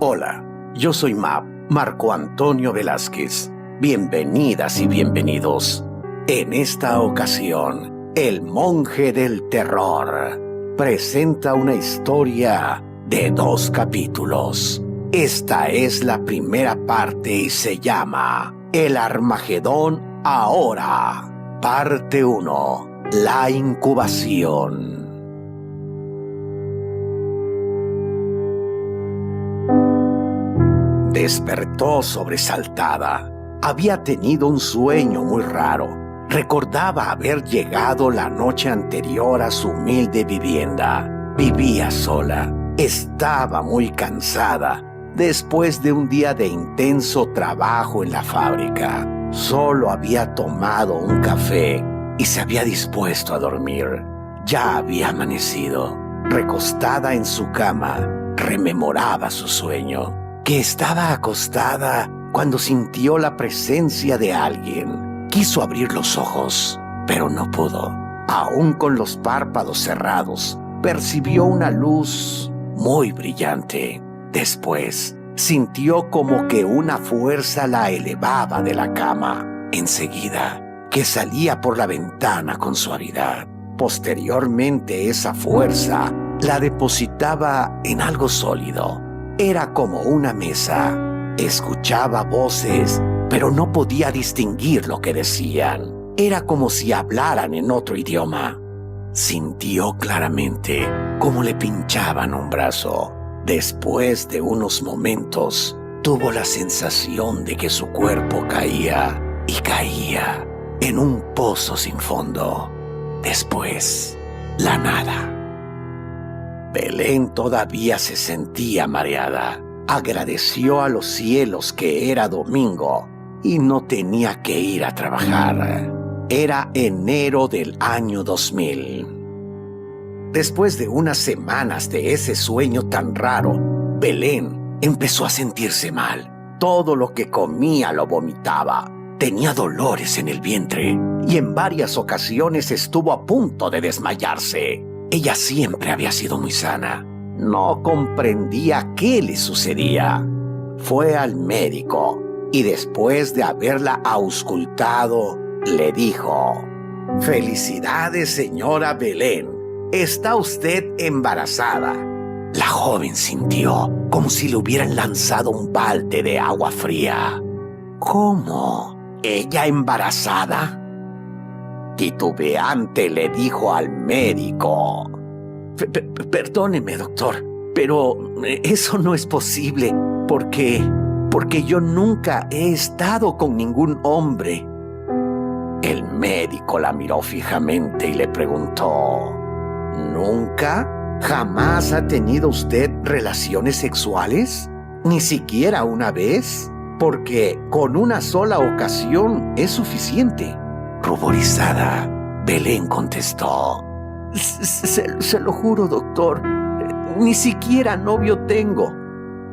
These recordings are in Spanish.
Hola, yo soy Marco Antonio Velázquez. Bienvenidas y bienvenidos. En esta ocasión, El Monje del Terror presenta una historia de 2 capítulos. Esta es la primera parte y se llama El Armagedón Ahora. Parte 1. La incubación. Despertó sobresaltada. Había tenido un sueño muy raro. Recordaba haber llegado la noche anterior a su humilde vivienda. Vivía sola. Estaba muy cansada después de un día de intenso trabajo en la fábrica. Solo había tomado un café y se había dispuesto a dormir. Ya había amanecido. Recostada en su cama, rememoraba su sueño. Que estaba acostada cuando sintió la presencia de alguien. Quiso abrir los ojos, pero no pudo. Aún con los párpados cerrados, percibió una luz muy brillante. Después, sintió como que una fuerza la elevaba de la cama. Enseguida, que salía por la ventana con suavidad. Posteriormente, esa fuerza la depositaba en algo sólido. Era como una mesa. Escuchaba voces, pero no podía distinguir lo que decían. Era como si hablaran en otro idioma. Sintió claramente cómo le pinchaban un brazo. Después de unos momentos, tuvo la sensación de que su cuerpo caía y caía en un pozo sin fondo. Después, la nada. Belén todavía se sentía mareada. Agradeció a los cielos que era domingo y no tenía que ir a trabajar. Era enero del año 2000. Después de unas semanas de ese sueño tan raro, Belén empezó a sentirse mal. Todo lo que comía lo vomitaba. Tenía dolores en el vientre y en varias ocasiones estuvo a punto de desmayarse. Ella siempre había sido muy sana. No comprendía qué le sucedía. Fue al médico y después de haberla auscultado, le dijo: «Felicidades, señora Belén. Está usted embarazada». La joven sintió como si le hubieran lanzado un balde de agua fría. ¿Cómo? ¿Ella embarazada? Titubeante le dijo al médico: Perdóneme, doctor, pero eso no es posible porque yo nunca he estado con ningún hombre». El médico la miró fijamente y le preguntó: ¿Nunca? ¿Jamás ha tenido usted relaciones sexuales? ¿Ni siquiera una vez? Porque con una sola ocasión es suficiente. Ruborizada, Belén contestó: Se lo juro, doctor. Ni siquiera novio tengo.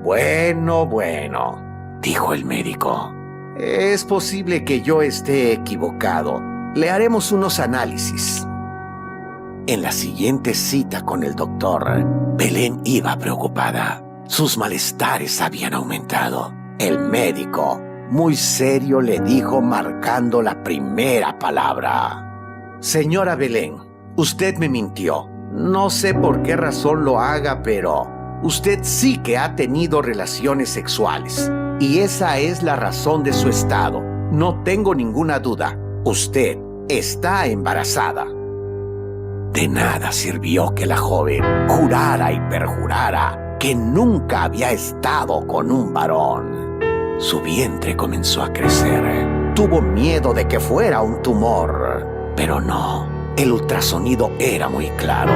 Bueno, dijo el médico. Es posible que yo esté equivocado. Le haremos unos análisis. En la siguiente cita con el doctor, Belén iba preocupada. Sus malestares habían aumentado. El médico, muy serio, le dijo marcando la primera palabra: «Señora Belén, usted me mintió. No sé por qué razón lo haga, pero usted sí que ha tenido relaciones sexuales. Y esa es la razón de su estado. No tengo ninguna duda. Usted está embarazada». De nada sirvió que la joven jurara y perjurara que nunca había estado con un varón. Su vientre comenzó a crecer. Tuvo miedo de que fuera un tumor, pero no. El ultrasonido era muy claro.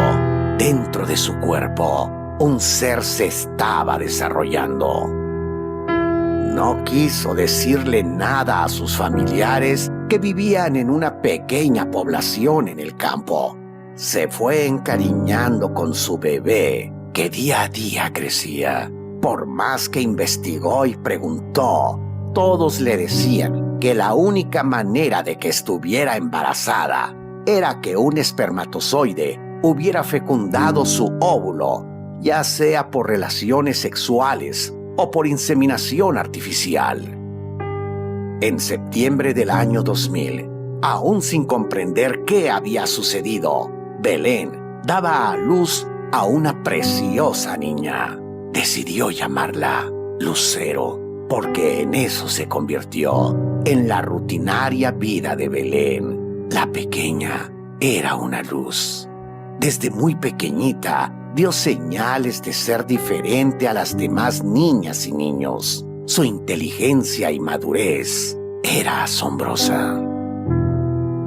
Dentro de su cuerpo, un ser se estaba desarrollando. No quiso decirle nada a sus familiares que vivían en una pequeña población en el campo. Se fue encariñando con su bebé, que día a día crecía. Por más que investigó y preguntó, todos le decían que la única manera de que estuviera embarazada era que un espermatozoide hubiera fecundado su óvulo, ya sea por relaciones sexuales o por inseminación artificial. En septiembre del año 2000, aún sin comprender qué había sucedido, Belén daba a luz a una preciosa niña. Decidió llamarla Lucero, porque en eso se convirtió en la rutinaria vida de Belén. La pequeña era una luz. Desde muy pequeñita dio señales de ser diferente a las demás niñas y niños. Su inteligencia y madurez era asombrosa.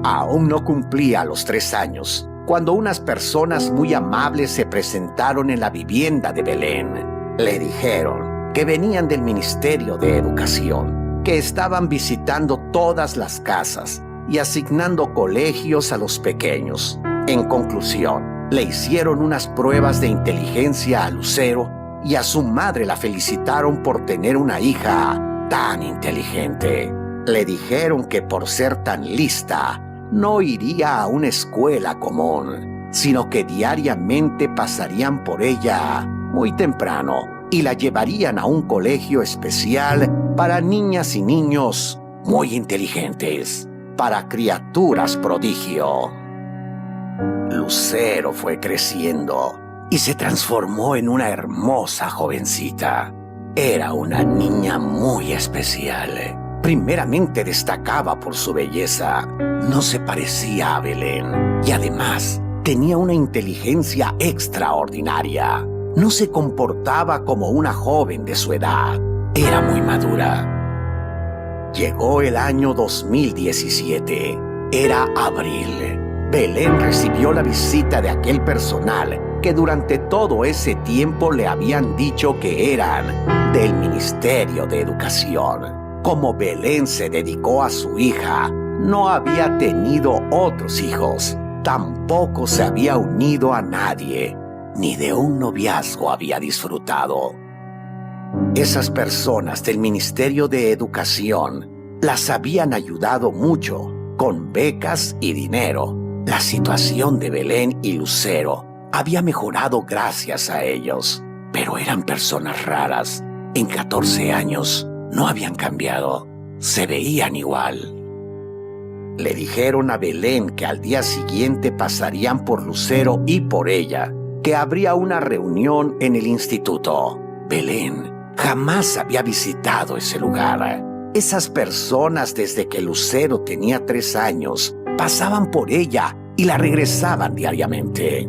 Aún no cumplía los 3 años cuando unas personas muy amables se presentaron en la vivienda de Belén. Le dijeron que venían del Ministerio de Educación, que estaban visitando todas las casas y asignando colegios a los pequeños. En conclusión, le hicieron unas pruebas de inteligencia a Lucero y a su madre la felicitaron por tener una hija tan inteligente. Le dijeron que por ser tan lista, no iría a una escuela común, sino que diariamente pasarían por ella muy temprano y la llevarían a un colegio especial para niñas y niños muy inteligentes, para criaturas prodigio. Lucero fue creciendo y se transformó en una hermosa jovencita. Era una niña muy especial. Primeramente destacaba por su belleza. No se parecía a Belén y además tenía una inteligencia extraordinaria. No se comportaba como una joven de su edad. Era muy madura. Llegó el año 2017. Era abril. Belén recibió la visita de aquel personal que durante todo ese tiempo le habían dicho que eran del Ministerio de Educación. Como Belén se dedicó a su hija, no había tenido otros hijos, tampoco se había unido a nadie, ni de un noviazgo había disfrutado. Esas personas del Ministerio de Educación las habían ayudado mucho, con becas y dinero. La situación de Belén y Lucero había mejorado gracias a ellos, pero eran personas raras. En 14 años no habían cambiado, se veían igual. Le dijeron a Belén que al día siguiente pasarían por Lucero y por ella, que habría una reunión en el instituto. Belén jamás había visitado ese lugar. Esas personas, desde que Lucero tenía 3 años, pasaban por ella y la regresaban diariamente.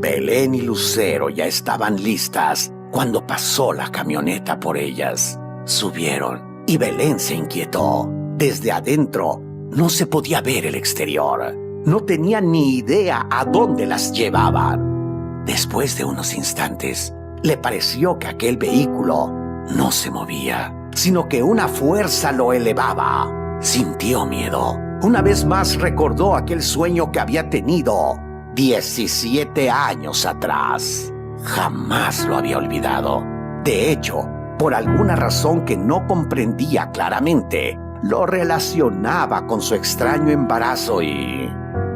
Belén y Lucero ya estaban listas cuando pasó la camioneta por ellas. Subieron y Belén se inquietó. Desde adentro no se podía ver el exterior. No tenía ni idea a dónde las llevaban. Después de unos instantes, le pareció que aquel vehículo no se movía, sino que una fuerza lo elevaba. Sintió miedo. Una vez más recordó aquel sueño que había tenido 17 años atrás. Jamás lo había olvidado. De hecho, por alguna razón que no comprendía claramente, lo relacionaba con su extraño embarazo y,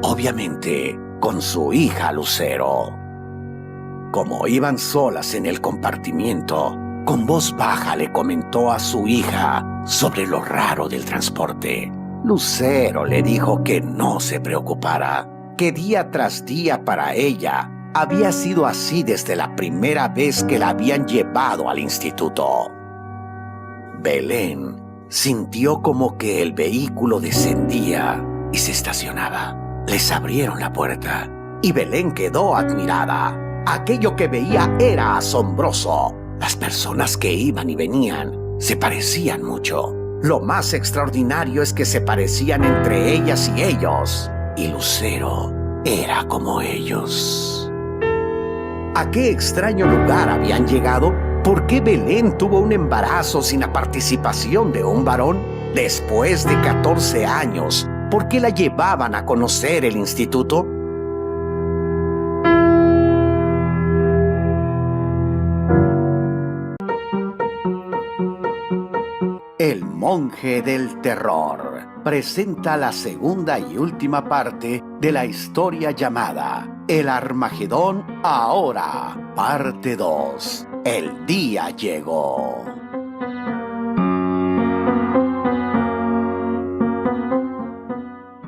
obviamente, con su hija Lucero. Como iban solas en el compartimiento, con voz baja le comentó a su hija sobre lo raro del transporte. Lucero le dijo que no se preocupara, que día tras día para ella había sido así desde la primera vez que la habían llevado al instituto. Belén sintió como que el vehículo descendía y se estacionaba. Les abrieron la puerta y Belén quedó admirada. Aquello que veía era asombroso. Las personas que iban y venían se parecían mucho. Lo más extraordinario es que se parecían entre ellas y ellos. Y Lucero era como ellos. ¿A qué extraño lugar habían llegado? ¿Por qué Belén tuvo un embarazo sin la participación de un varón? Después de 14 años, ¿por qué la llevaban a conocer el instituto? El monje del terror presenta la segunda y última parte de la historia llamada El Armagedón Ahora, parte 2. El día llegó.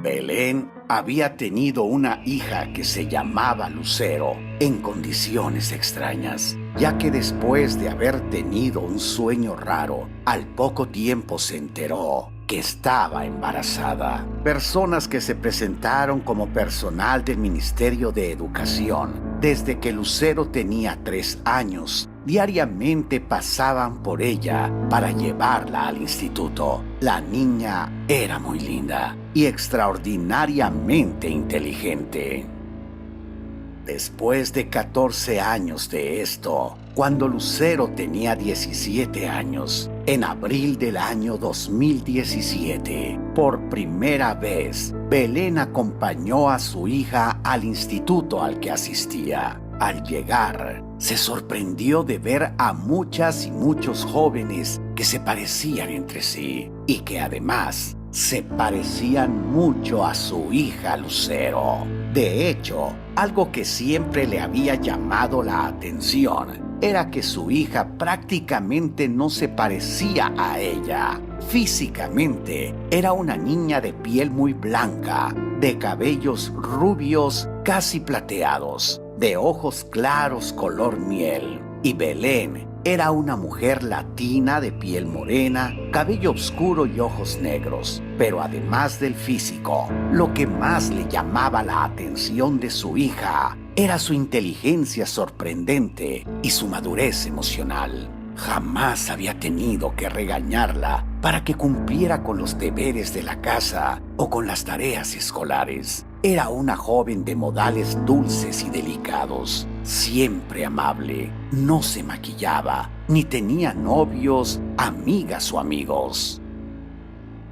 Belén había tenido una hija que se llamaba Lucero en condiciones extrañas, ya que después de haber tenido un sueño raro, al poco tiempo se enteró que estaba embarazada. Personas que se presentaron como personal del Ministerio de Educación desde que Lucero tenía 3 años, diariamente pasaban por ella para llevarla al instituto. La niña era muy linda y extraordinariamente inteligente. Después de 14 años de esto, cuando Lucero tenía 17 años, en abril del año 2017, por primera vez, Belén acompañó a su hija al instituto al que asistía. Al llegar, se sorprendió de ver a muchas y muchos jóvenes que se parecían entre sí y que además se parecían mucho a su hija Lucero. De hecho, algo que siempre le había llamado la atención era que su hija prácticamente no se parecía a ella. Físicamente, era una niña de piel muy blanca, de cabellos rubios casi plateados, de ojos claros color miel. Y Belén era una mujer latina de piel morena, cabello oscuro y ojos negros. Pero además del físico, lo que más le llamaba la atención de su hija era su inteligencia sorprendente y su madurez emocional. Jamás había tenido que regañarla para que cumpliera con los deberes de la casa o con las tareas escolares. Era una joven de modales dulces y delicados, siempre amable, no se maquillaba, ni tenía novios, amigas o amigos.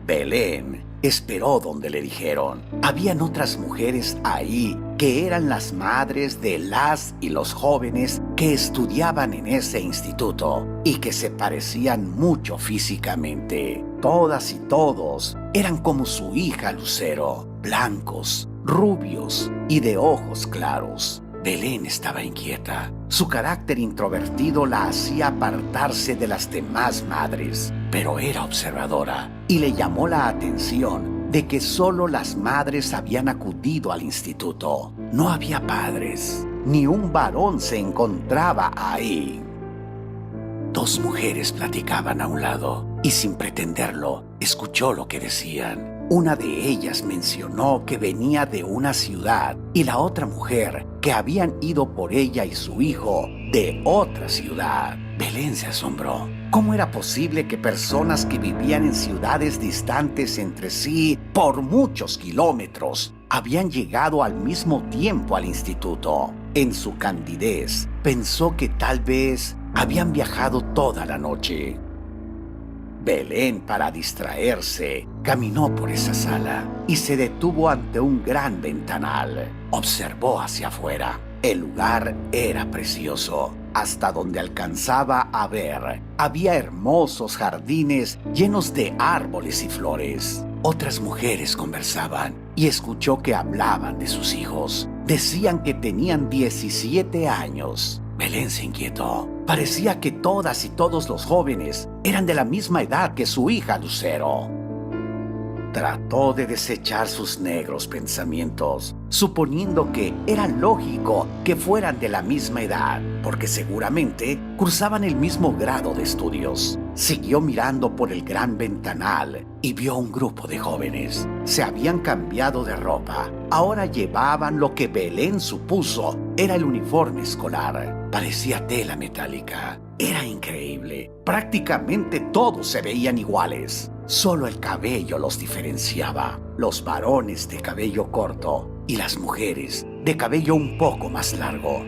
Belén esperó donde le dijeron. Habían otras mujeres ahí que eran las madres de las y los jóvenes que estudiaban en ese instituto y que se parecían mucho físicamente. Todas y todos eran como su hija Lucero, blancos, rubios y de ojos claros. Belén estaba inquieta. Su carácter introvertido la hacía apartarse de las demás madres, pero era observadora y le llamó la atención de que solo las madres habían acudido al instituto. No había padres, ni un varón se encontraba ahí. 2 mujeres platicaban a un lado y sin pretenderlo, escuchó lo que decían. Una de ellas mencionó que venía de una ciudad y la otra mujer que habían ido por ella y su hijo de otra ciudad. Belén se asombró. ¿Cómo era posible que personas que vivían en ciudades distantes entre sí por muchos kilómetros habían llegado al mismo tiempo al instituto? En su candidez, pensó que tal vez habían viajado toda la noche. Belén, para distraerse, caminó por esa sala y se detuvo ante un gran ventanal. Observó hacia afuera. El lugar era precioso. Hasta donde alcanzaba a ver, había hermosos jardines llenos de árboles y flores. Otras mujeres conversaban y escuchó que hablaban de sus hijos. Decían que tenían 17 años. Belén se inquietó. Parecía que todas y todos los jóvenes eran de la misma edad que su hija Lucero. Trató de desechar sus negros pensamientos, suponiendo que era lógico que fueran de la misma edad, porque seguramente cursaban el mismo grado de estudios. Siguió mirando por el gran ventanal y vio un grupo de jóvenes. Se habían cambiado de ropa. Ahora llevaban lo que Belén supuso era el uniforme escolar. Parecía tela metálica. Era increíble. Prácticamente todos se veían iguales. Solo el cabello los diferenciaba. Los varones de cabello corto y las mujeres de cabello un poco más largo.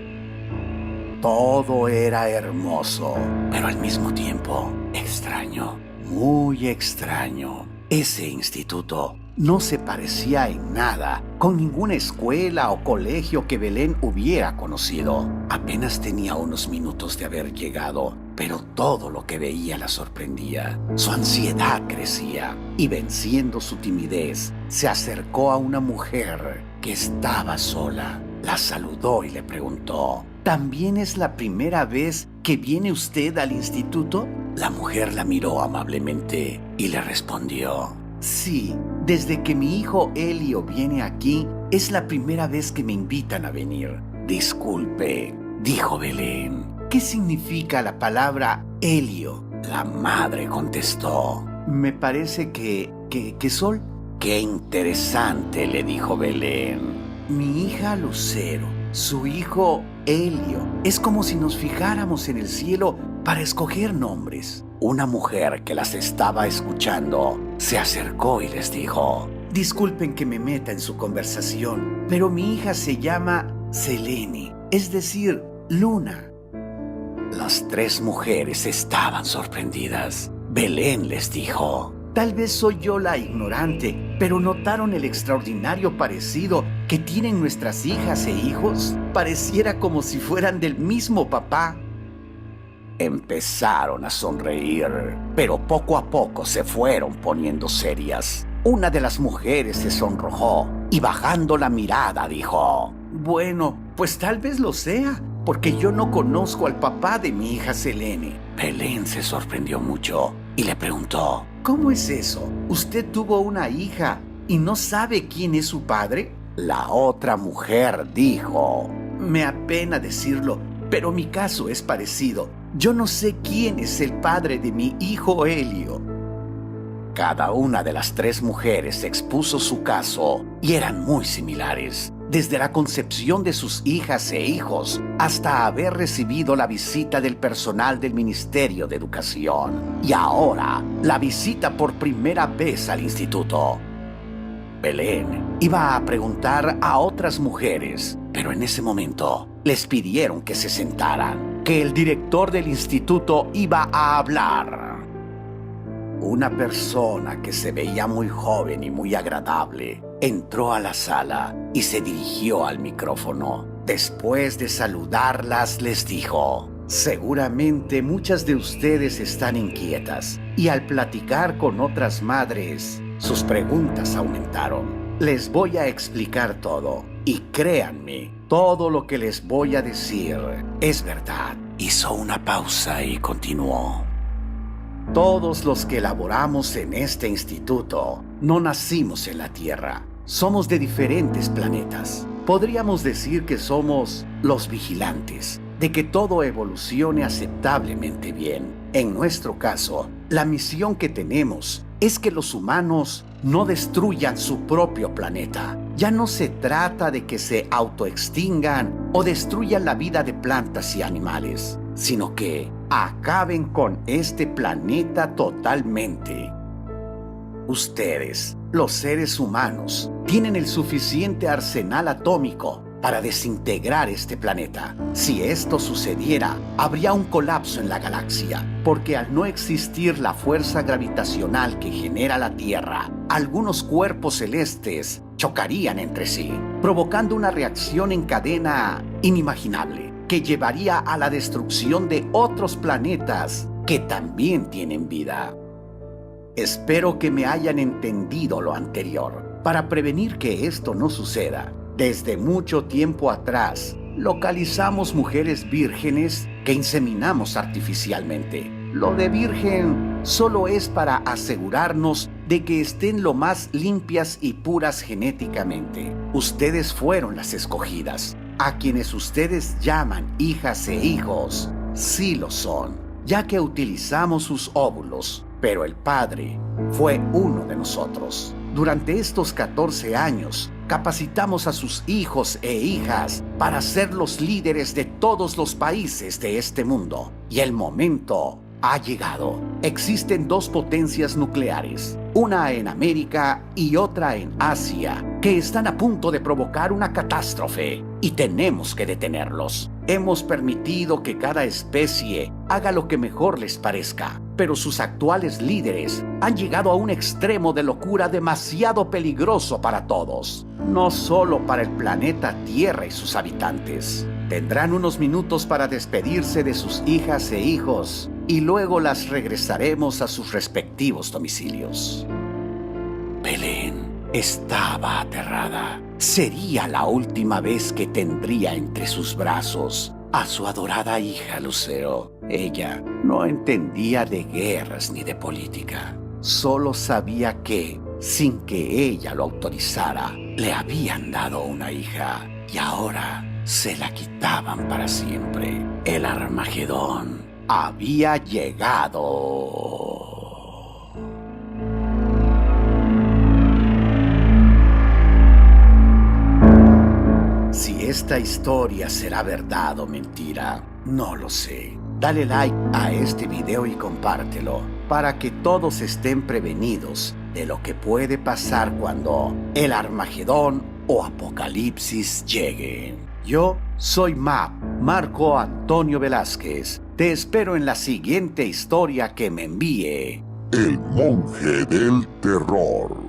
Todo era hermoso, pero al mismo tiempo extraño, muy extraño. Ese instituto no se parecía en nada con ninguna escuela o colegio que Belén hubiera conocido. Apenas tenía unos minutos de haber llegado, pero todo lo que veía la sorprendía. Su ansiedad crecía y, venciendo su timidez, se acercó a una mujer que estaba sola. La saludó y le preguntó: ¿También es la primera vez que viene usted al instituto? La mujer la miró amablemente y le respondió: sí, desde que mi hijo Elio viene aquí, es la primera vez que me invitan a venir. Disculpe, dijo Belén, ¿qué significa la palabra Elio? La madre contestó: me parece que sol. Qué interesante, le dijo Belén. Mi hija Lucero, su hijo Elio. Es como si nos fijáramos en el cielo para escoger nombres. Una mujer que las estaba escuchando se acercó y les dijo: disculpen que me meta en su conversación, pero mi hija se llama Selene, es decir, Luna. Las tres mujeres estaban sorprendidas. Belén les dijo: tal vez soy yo la ignorante, pero ¿notaron el extraordinario parecido que tienen nuestras hijas e hijos? Pareciera como si fueran del mismo papá. Empezaron a sonreír, pero poco a poco se fueron poniendo serias. Una de las mujeres se sonrojó y bajando la mirada dijo: bueno, pues tal vez lo sea, porque yo no conozco al papá de mi hija Selene. Belén se sorprendió mucho y le preguntó: ¿cómo es eso? ¿Usted tuvo una hija y no sabe quién es su padre? La otra mujer dijo: me apena decirlo, pero mi caso es parecido. Yo no sé quién es el padre de mi hijo Elio. Cada una de las tres mujeres expuso su caso y eran muy similares, desde la concepción de sus hijas e hijos hasta haber recibido la visita del personal del Ministerio de Educación y ahora la visita por primera vez al instituto. Belén iba a preguntar a otras mujeres, pero en ese momento les pidieron que se sentaran, que el director del instituto iba a hablar. Una persona que se veía muy joven y muy agradable entró a la sala y se dirigió al micrófono. Después de saludarlas, les dijo: seguramente muchas de ustedes están inquietas y al platicar con otras madres, sus preguntas aumentaron. Les voy a explicar todo y créanme, todo lo que les voy a decir es verdad. Hizo una pausa y continuó: todos los que laboramos en este instituto no nacimos en la Tierra. Somos de diferentes planetas. Podríamos decir que somos los vigilantes de que todo evolucione aceptablemente bien. En nuestro caso, la misión que tenemos es que los humanos no destruyan su propio planeta. Ya no se trata de que se autoextingan o destruyan la vida de plantas y animales, sino que acaben con este planeta totalmente. Ustedes, los seres humanos, tienen el suficiente arsenal atómico para desintegrar este planeta. Si esto sucediera, habría un colapso en la galaxia, porque al no existir la fuerza gravitacional que genera la Tierra, algunos cuerpos celestes chocarían entre sí, provocando una reacción en cadena inimaginable que llevaría a la destrucción de otros planetas que también tienen vida. Espero que me hayan entendido lo anterior. Para prevenir que esto no suceda, desde mucho tiempo atrás, localizamos mujeres vírgenes que inseminamos artificialmente. Lo de virgen solo es para asegurarnos de que estén lo más limpias y puras genéticamente. Ustedes fueron las escogidas. A quienes ustedes llaman hijas e hijos, sí lo son, ya que utilizamos sus óvulos, pero el Padre fue uno de nosotros. Durante estos 14 años, capacitamos a sus hijos e hijas para ser los líderes de todos los países de este mundo. Y el momento ha llegado. Existen dos potencias nucleares, una en América y otra en Asia, que están a punto de provocar una catástrofe y tenemos que detenerlos. Hemos permitido que cada especie haga lo que mejor les parezca, pero sus actuales líderes han llegado a un extremo de locura demasiado peligroso para todos, no solo para el planeta Tierra y sus habitantes. Tendrán unos minutos para despedirse de sus hijas e hijos y luego las regresaremos a sus respectivos domicilios. Belén estaba aterrada. Sería la última vez que tendría entre sus brazos a su adorada hija Lucero. Ella no entendía de guerras ni de política. Solo sabía que, sin que ella lo autorizara, le habían dado una hija y ahora se la quitaban para siempre. El Armagedón había llegado. Si esta historia será verdad o mentira, no lo sé. Dale like a este video y compártelo para que todos estén prevenidos de lo que puede pasar cuando el Armagedón o Apocalipsis llegue. Yo soy Marco Antonio Velázquez. Te espero en la siguiente historia que me envíe El monje del terror.